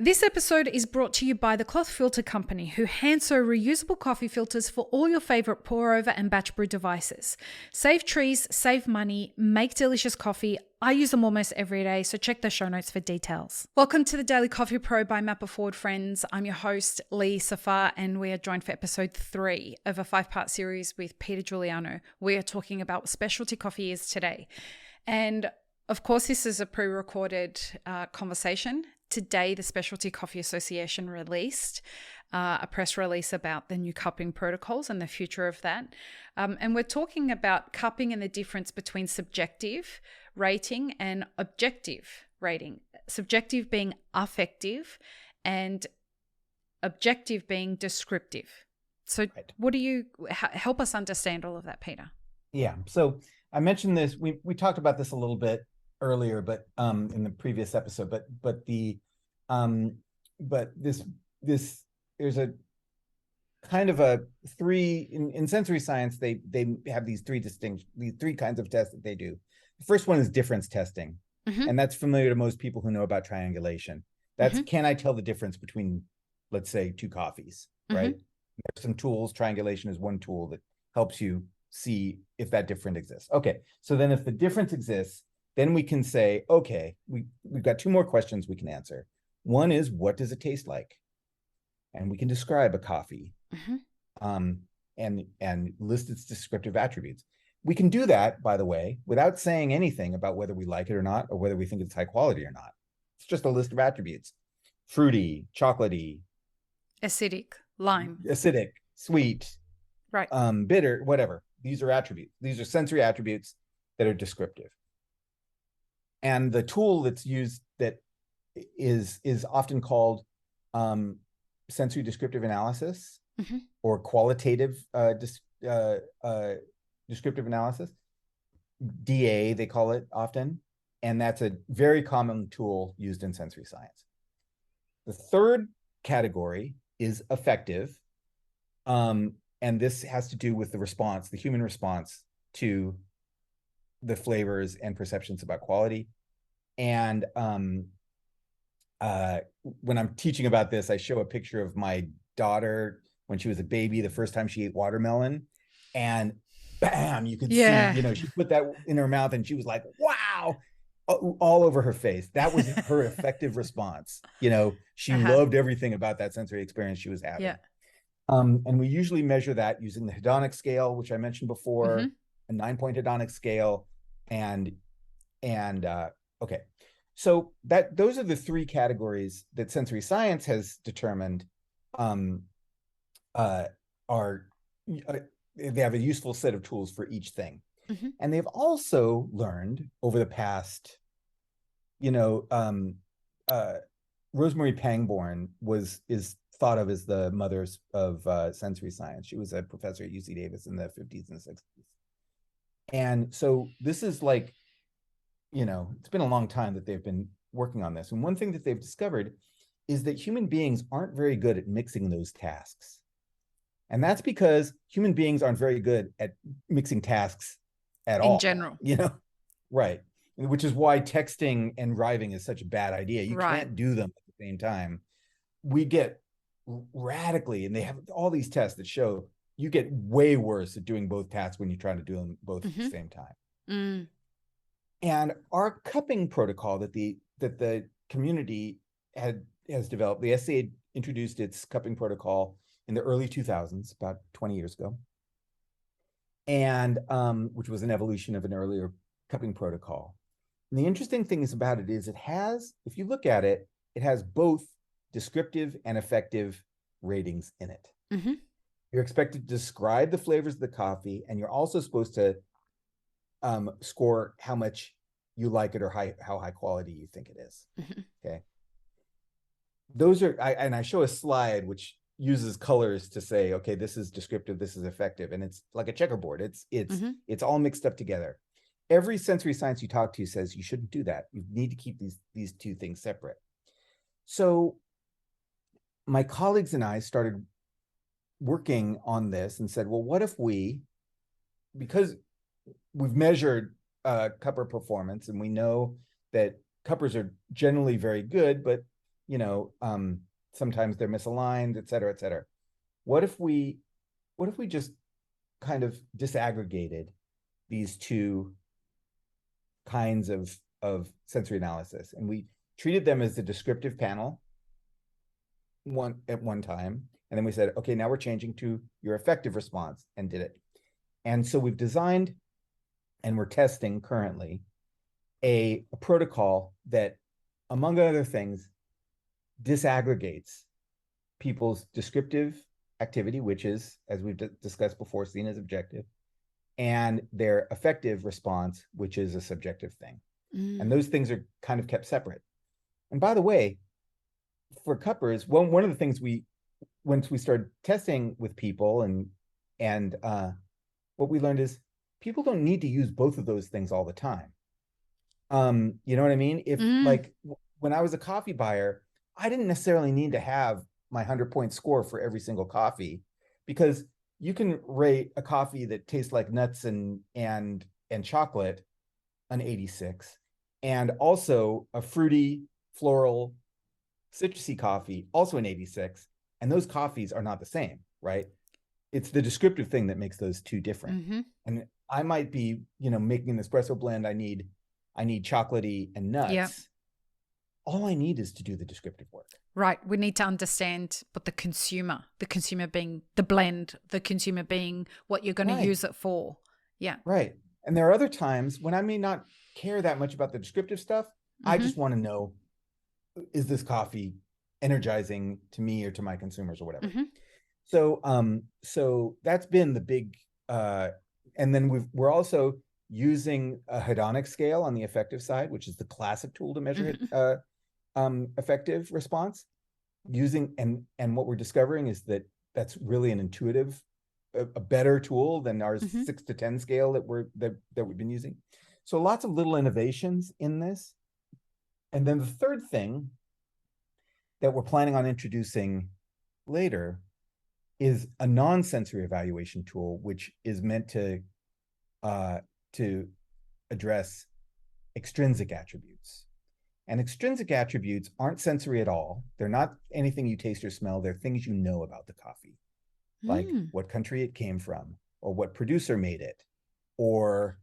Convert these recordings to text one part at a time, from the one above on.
This episode is brought to you by the Cloth Filter Company, who hand sew reusable coffee filters for all your favorite pour over and batch brew devices. Save trees, save money, make delicious coffee. I use them almost every day, so check the show notes for details. Welcome to the Daily Coffee Pro by Mapper Forward Friends. I'm your host, Lee Safar, and we are joined for episode 3 of a 5-part series with Peter Giuliano. We are talking about what specialty coffee is today. And of course, this is a pre-recorded conversation. Today, the Specialty Coffee Association released a press release about the new cupping protocols and the future of that. And we're talking about cupping and the difference between subjective rating and objective rating. Subjective being affective and objective being descriptive. So What do you help us understand all of that, Peter? Yeah. So I mentioned this, we talked about this a little bit earlier, but in the previous episode, but this there's a kind of a three in sensory science, they have these three kinds of tests that they do. The first one is difference testing. And that's familiar to most people who know about triangulation. That's can I tell the difference between, let's say, two coffees, right? There's some tools. Triangulation is one tool that helps you see if that difference exists. Okay, so then if the difference exists, then we can say, okay, we've got two more questions we can answer. One is, what does it taste like? And we can describe a coffee and list its descriptive attributes. We can do that, by the way, without saying anything about whether we like it or not, or whether we think it's high quality or not. It's just a list of attributes: fruity, chocolatey, acidic, lime, acidic, sweet, right, bitter, whatever. These are attributes. These are sensory attributes that are descriptive. And the tool that's used that is often called sensory descriptive analysis or qualitative descriptive analysis, DA they call it often, and that's a very common tool used in sensory science. The third category is affective, and this has to do with the human response to the flavors and perceptions about quality. And when I'm teaching about this, I show a picture of my daughter when she was a baby, the first time she ate watermelon, and bam, you could see, she put that in her mouth and she was like, wow, all over her face. That was her affective response. She loved everything about that sensory experience she was having. And we usually measure that using the hedonic scale, which I mentioned before, a 9-point hedonic scale. And okay, so those are the three categories that sensory science has determined they have a useful set of tools for each thing. And they've also learned over the past, Rosemary Pangborn is thought of as the mother of sensory science. She was a professor at UC Davis in the 50s and 60s. And so this is like, it's been a long time that they've been working on this. And one thing that they've discovered is that human beings aren't very good at mixing those tasks. And that's because human beings aren't very good at mixing tasks at all. In general. Right. Which is why texting and driving is such a bad idea. You can't do them at the same time. We get radically, and they have all these tests that show you get way worse at doing both tasks when you're trying to do them both at the same time. And our cupping protocol that the community has developed, the SCA introduced its cupping protocol in the early 2000s, about 20 years ago, and which was an evolution of an earlier cupping protocol. And the interesting thing about it is if you look at it, it has both descriptive and affective ratings in it. You're expected to describe the flavors of the coffee, and you're also supposed to score how much you like it or how high quality you think it is. Okay. Those are, I show a slide which uses colors to say, okay, this is descriptive, this is affective, and it's like a checkerboard. It's all mixed up together. Every sensory science you talk to says you shouldn't do that. You need to keep these two things separate. So my colleagues and I started working on this and said, well, what if because we've measured cupper performance and we know that cuppers are generally very good, but sometimes they're misaligned, et cetera, et cetera. What if we just kind of disaggregated these two kinds of sensory analysis, and we treated them as the descriptive panel one time, and then we said, okay, now we're changing to your affective response, and did it. And so we've designed, and we're testing currently, a protocol that, among other things, disaggregates people's descriptive activity, which is, as we've discussed before, seen as objective, and their affective response, which is a subjective thing. And those things are kind of kept separate. And by the way, for cuppers, one of the things once we started testing with people, and what we learned is people don't need to use both of those things all the time. You know what I mean? If like when I was a coffee buyer, I didn't necessarily need to have my 100-point score for every single coffee, because you can rate a coffee that tastes like nuts and chocolate an 86, and also a fruity, floral, citrusy coffee also an 86, and those coffees are not the same, right? It's the descriptive thing that makes those two different. And I might be, making an espresso blend. I need chocolatey and nuts. Yeah. All I need is to do the descriptive work. Right. We need to understand, but the consumer being the blend, the consumer being what you're going to use it for. Yeah. Right. And there are other times when I may not care that much about the descriptive stuff. I just want to know, is this coffee energizing to me or to my consumers or whatever? So that's been the big, and then we're also using a hedonic scale on the affective side, which is the classic tool to measure affective response. And what we're discovering is that that's really an intuitive, a better tool than our 6 to 10 scale that we've been using. So lots of little innovations in this. And then the third thing that we're planning on introducing later is a non-sensory evaluation tool, which is meant to address extrinsic attributes. And extrinsic attributes aren't sensory at all. They're not anything you taste or smell. They're things you know about the coffee, like what country it came from, or what producer made it, or,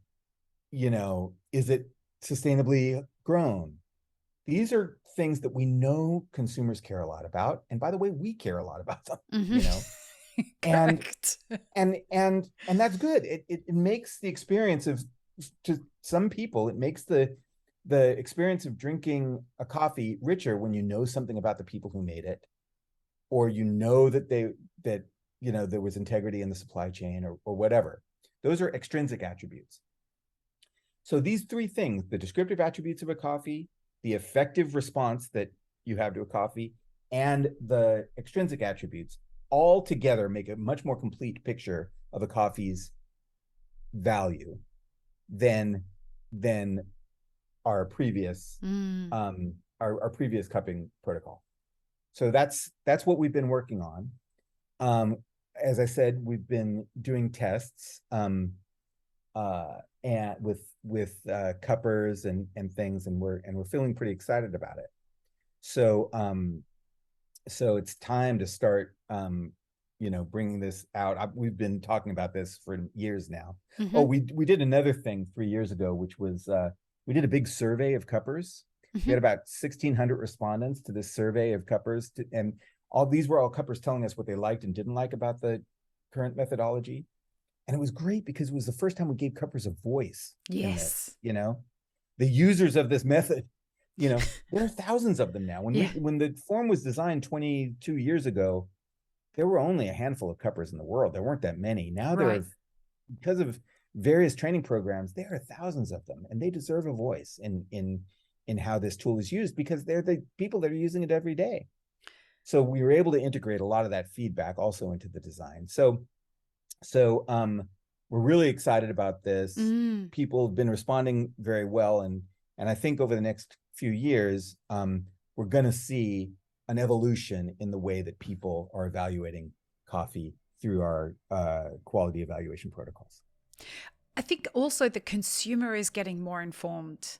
is it sustainably grown? These are things that we know consumers care a lot about. And by the way, we care a lot about them, Correct. and that's good. It makes the experience to some people, it makes the experience of drinking a coffee richer when you know something about the people who made it, or that there was integrity in the supply chain, or whatever. Those are extrinsic attributes. So these three things, the descriptive attributes of a coffee, the affective response that you have to a coffee, and the extrinsic attributes, all together make a much more complete picture of a coffee's value than our previous our previous cupping protocol. So that's what we've been working on. As I said, we've been doing tests and with cuppers and things, and we're feeling pretty excited about it. So it's time to start bringing this out. We've been talking about this for years now. Oh, we did another thing 3 years ago, which was we did a big survey of cuppers. We had about 1,600 respondents to this survey of cuppers, and these were all cuppers telling us what they liked and didn't like about the current methodology. And it was great because it was the first time we gave cuppers a voice. Yes. The users of this method, there are thousands of them now. When the form was designed 22 years ago, there were only a handful of cuppers in the world. There weren't that many. Now there are, because of various training programs, there are thousands of them, and they deserve a voice in how this tool is used, because they're the people that are using it every day. So we were able to integrate a lot of that feedback also into the design. So we're really excited about this. People have been responding very well, and I think over the next few years, we're going to see an evolution in the way that people are evaluating coffee through our quality evaluation protocols. I think also the consumer is getting more informed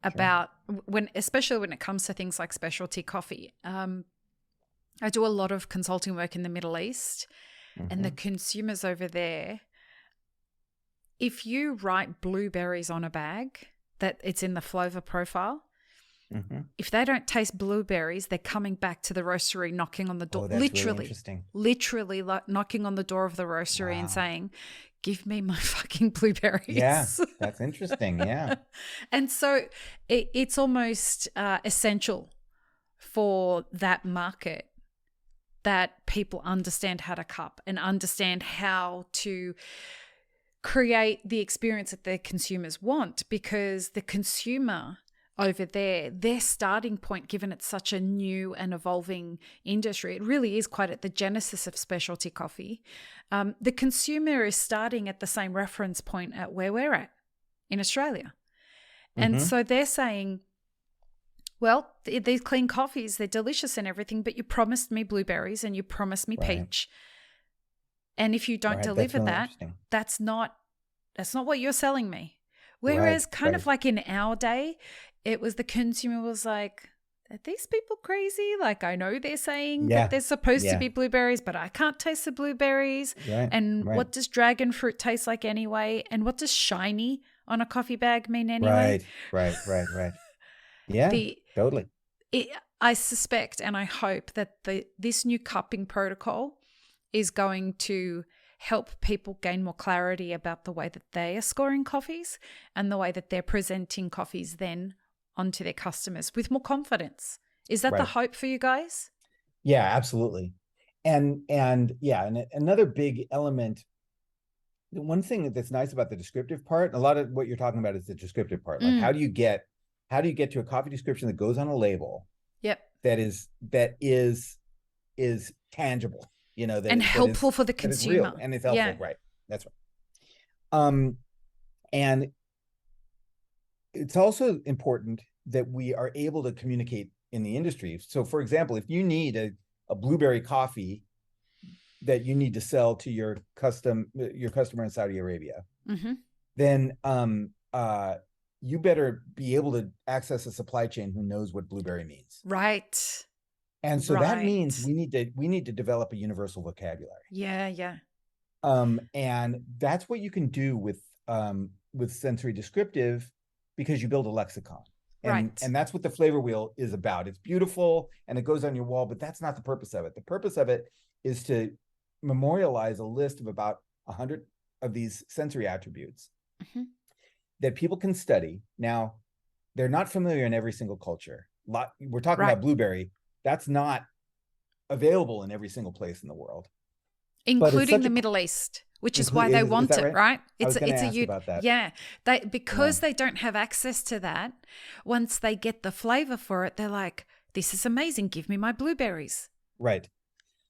about especially when it comes to things like specialty coffee. I do a lot of consulting work in the Middle East, and the consumers over there, if you write blueberries on a bag, that it's in the flavor profile, if they don't taste blueberries, they're coming back to the roastery, knocking on the door, literally knocking on the door of the roastery and saying, give me my fucking blueberries. Yeah, that's interesting. Yeah. And so it's almost essential for that market that people understand how to cup and understand how to create the experience that their consumers want, because the consumer over there, their starting point, given it's such a new and evolving industry, it really is quite at the genesis of specialty coffee. The consumer is starting at the same reference point at where we're at in Australia. And so they're saying, well, these clean coffees, they're delicious and everything, but you promised me blueberries and you promised me peach. And if you don't deliver that, that's not what you're selling me. Whereas kind of like in our day, it was the consumer was like, are these people crazy? Like, I know they're saying that they're supposed to be blueberries, but I can't taste the blueberries. And what does dragon fruit taste like anyway? And what does shiny on a coffee bag mean anyway? Right. Yeah, totally. I suspect and I hope that this new cupping protocol is going to help people gain more clarity about the way that they are scoring coffees and the way that they're presenting coffees then onto their customers with more confidence. Is that the hope for you guys? Yeah, absolutely. And another big element, the one thing that's nice about the descriptive part, a lot of what you're talking about is the descriptive part. Like how do you get to a coffee description that goes on a label? That is tangible. And helpful for the consumer. And it's helpful, right? That's right. And it's also important that we are able to communicate in the industry. So, for example, if you need a blueberry coffee that you need to sell to your customer in Saudi Arabia, then you better be able to access a supply chain who knows what blueberry means. Right. And so that means we need to develop a universal vocabulary. Yeah. And that's what you can do with sensory descriptive, because you build a lexicon. And that's what the flavor wheel is about. It's beautiful and it goes on your wall, but that's not the purpose of it. The purpose of it is to memorialize a list of about 100 of these sensory attributes that people can study. Now, they're not familiar in every single culture. We're talking about blueberry. That's not available in every single place in the world, including the Middle East, which is why they want it, right? It's a huge about that. Yeah. Because they don't have access to that. Once they get the flavor for it, they're like, "This is amazing. Give me my blueberries." Right.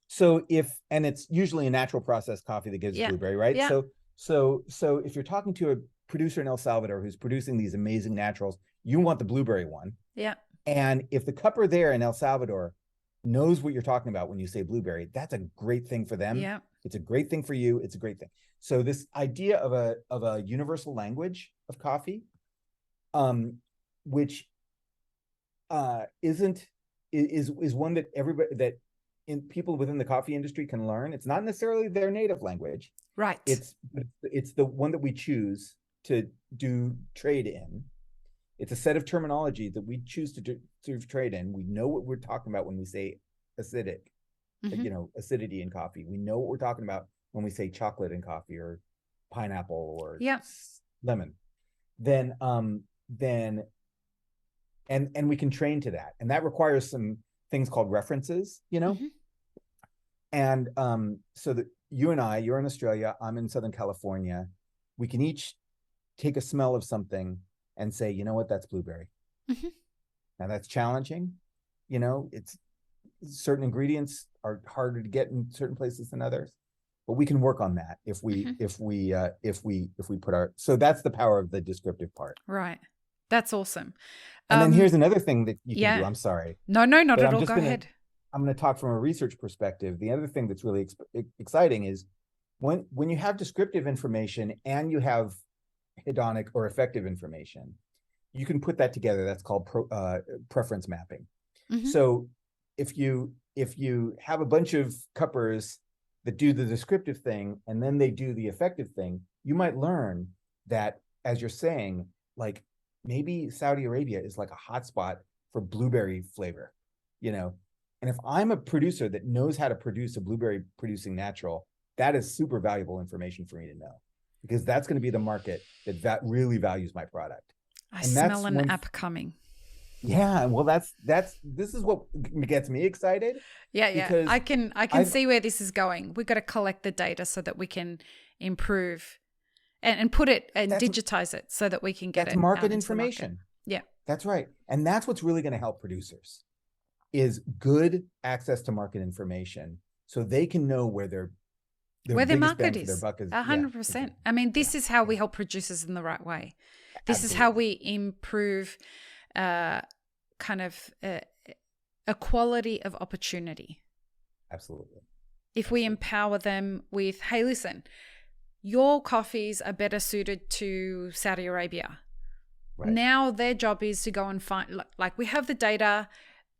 So and it's usually a natural processed coffee that gives blueberry, right? Yeah. So if you're talking to a producer in El Salvador who's producing these amazing naturals, you want the blueberry one. Yeah. And if the cupper there in El Salvador knows what you're talking about when you say blueberry, that's a great thing for them. Yeah. It's a great thing for you. It's a great thing. So this idea of a universal language of coffee, which is one that people within the coffee industry can learn. It's not necessarily their native language. Right. It's the one that we choose to do trade in. It's a set of terminology that we choose to trade in. We know what we're talking about when we say acidic, acidity in coffee. We know what we're talking about when we say chocolate in coffee or pineapple or lemon. Then and we can train to that. And that requires some things called references, And so that you and I, you're in Australia, I'm in Southern California, we can each take a smell of something and say, you know what, that's blueberry. Now that's challenging. It's certain ingredients are harder to get in certain places than others, but we can work on that if we put our, so that's the power of the descriptive part. Right. That's awesome. And then here's another thing that you can do. I'm sorry. No, not at all. Go ahead. I'm going to talk from a research perspective. The other thing that's really exciting is when you have descriptive information and you have hedonic or affective information, you can put that together. That's called preference mapping. Mm-hmm. So if you have a bunch of cuppers that do the descriptive thing and then they do the affective thing, you might learn that, as you're saying, like maybe Saudi Arabia is like a hotspot for blueberry flavor, you know? And if I'm a producer that knows how to produce a blueberry producing natural, that is super valuable information for me to know, because that's going to be the market that really values my product. I smell an app coming. Yeah, well, this is what gets me excited. Yeah. I can see where this is going. We've got to collect the data so that we can improve and put it and digitize it so that we can get it. That's market information. Yeah, that's right. And that's what's really going to help producers, is good access to market information so they can know where their market is. 100%. I mean, this is how we help producers in the right way. This Absolutely. Is how we improve kind of equality of opportunity. Absolutely. If we empower them with, hey, listen, your coffees are better suited to Saudi Arabia. Right. Now their job is to go and find, like, we have the data.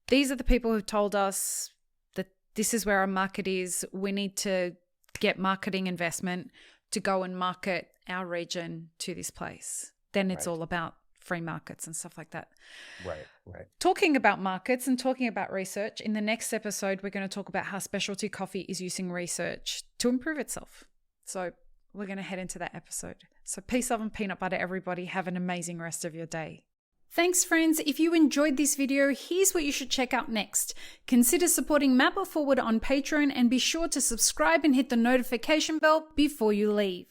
These are the people who've told us that this is where our market is. We need to get marketing investment to go and market our region to this place. Then it's all about free markets and stuff like that. Right. Talking about markets and talking about research, in the next episode, we're going to talk about how specialty coffee is using research to improve itself. So we're going to head into that episode. So peace, love, and peanut butter, everybody. Have an amazing rest of your day. Thanks, friends. If you enjoyed this video, here's what you should check out next. Consider supporting Map It Forward on Patreon and be sure to subscribe and hit the notification bell before you leave.